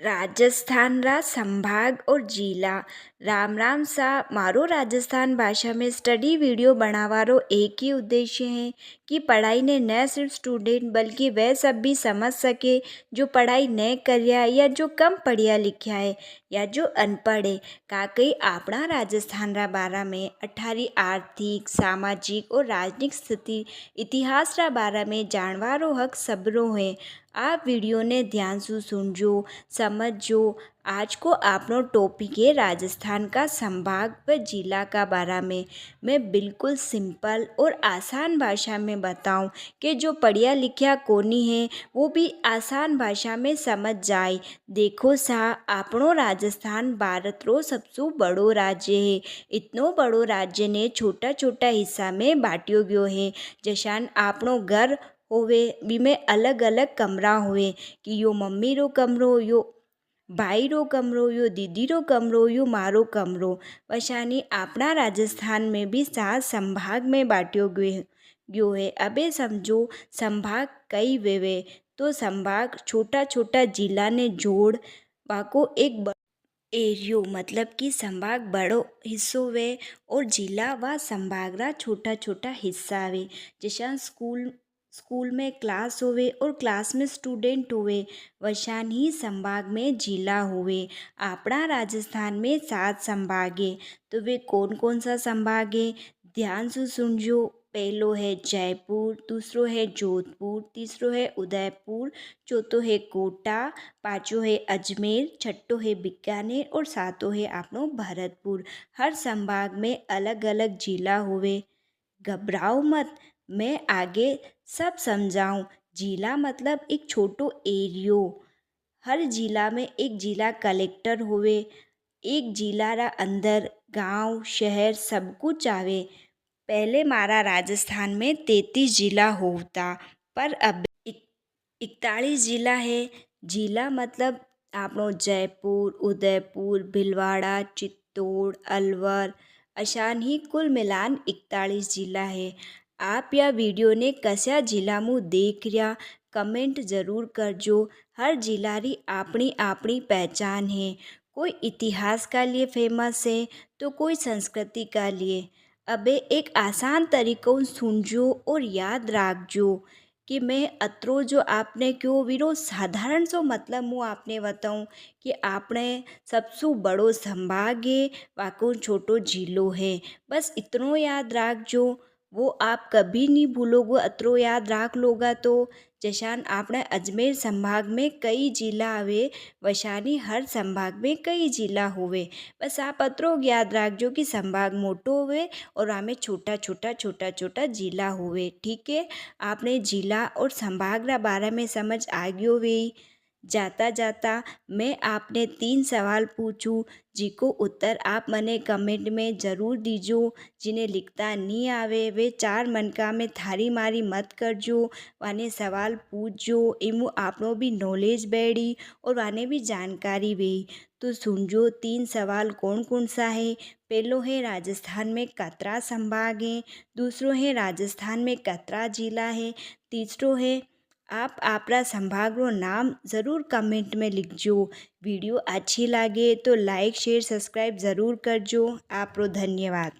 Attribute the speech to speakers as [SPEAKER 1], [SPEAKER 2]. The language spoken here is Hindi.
[SPEAKER 1] राजस्थान रा संभाग और जिला। राम राम सा। मारो राजस्थान भाषा में स्टडी वीडियो बनावारो एक ही उद्देश्य है कि पढ़ाई ने न सिर्फ स्टूडेंट बल्कि वह सब भी समझ सके जो पढ़ाई न करया या जो कम पढ़िया लिखा है या जो अनपढ़ है। काकई आपणा राजस्थान रा बारा में अठारी आर्थिक सामाजिक और राजनीतिक स्थिति इतिहास रा बारा में जानवारो हक सबरो है। आप वीडियो ने ध्यान से सुनजो समझो। आज को आपनो टॉपिक है राजस्थान का संभाग व जिला का बारा में। मैं बिल्कुल सिंपल और आसान भाषा में बताऊं कि जो पढ़िया लिखा कोनी है वो भी आसान भाषा में समझ जाए। देखो सा, आपनो राजस्थान भारत रो सबसे बड़ो राज्य है। इतनो बड़ो राज्य ने छोटा छोटा हिस्सा में बांटियो गयो है। जैसान आपनो घर होवे बीमे अलग अलग कमरा हुए कि यो मम्मी रो कमरो, यो भाई रो कमरो, यो दीदी रो कमरो, यो मारो कमरो। वशानी आपणा राजस्थान में भी 7 संभाग में बांटियो गयो है। अबे समझो संभाग कई वेवे तो संभाग छोटा छोटा जिला ने जोड़ वाको एक एरियो मतलब कि संभाग बड़ो हिस्सों वे और जिला व संभाग रा छोटा छोटा हिस्सा वे। जैसा स्कूल स्कूल में क्लास होवे और क्लास में स्टूडेंट होवे वैसान ही संभाग में जिला होवे। आपणा राजस्थान में 7 संभाग है। तो वे कौन कौन सा संभाग है ध्यान से सुनजो। पहलो है जयपुर, दूसरो है जोधपुर, तीसरो है उदयपुर, चौथो है कोटा, पाँचों है अजमेर, छठो है बीकानेर और सातों है आपनो भरतपुर। हर संभाग में अलग अलग जिला हुए। घबराओ मत, मैं आगे सब समझाऊं। जिला मतलब एक छोटो एरियो। हर जिला में एक जिला कलेक्टर हुए। एक जिला रा अंदर गांव शहर सब कुछ आवे। पहले मारा राजस्थान में 33 जिला होता पर अब 41 जिला है। जिला मतलब आपनो जयपुर उदयपुर भीलवाड़ा चित्तौड़ अलवर अशान ही कुल मिलान 41 जिला है। आप या वीडियो ने कस्या जिला मुँह देख रिया कमेंट ज़रूर करजो। हर जिला री अपनी अपनी पहचान है। कोई इतिहास का लिए फेमस है तो कोई संस्कृति का लिए। अबे एक आसान तरीकों सुनजो और याद राखजो कि मैं अत्रो जो आपने क्यों वीरो साधारण सो मतलब मुँह आपने बताऊँ कि आपने सबसे बड़ो संभाग है वाको छोटो जिलो है। बस इतनो याद राख जो वो आप कभी नहीं भूलोगे। अत्रो याद राख लोगा तो जैसान आपने अजमेर संभाग में कई जिला आवे वैशानी हर संभाग में कई जिला हुए। बस आप अत्रो याद राख जो कि संभाग मोटो हुए और आमें छोटा छोटा छोटा छोटा जिला हुए। ठीक है, आपने जिला और संभाग रा बारे में समझ आ गयो वे। जाता जाता मैं आपने 3 सवाल पूछूं जिको उत्तर आप मने कमेंट में ज़रूर दीजो। जिन्हें लिखता नहीं आवे वे 4 मनका में थारी मारी मत करजो। वाने सवाल पूछजो इमु आपनो भी नॉलेज बढ़ी और वाने भी जानकारी वे। तो सुनजो 3 सवाल कौन कौन सा है। पहलो है राजस्थान में कतरा संभाग है, दूसरो है राजस्थान में कतरा जिला है, तीसरो है आप आपरा संभाग रो नाम ज़रूर कमेंट में लिखजो। वीडियो अच्छी लगे तो लाइक शेयर सब्सक्राइब ज़रूर करजो। आपरो धन्यवाद।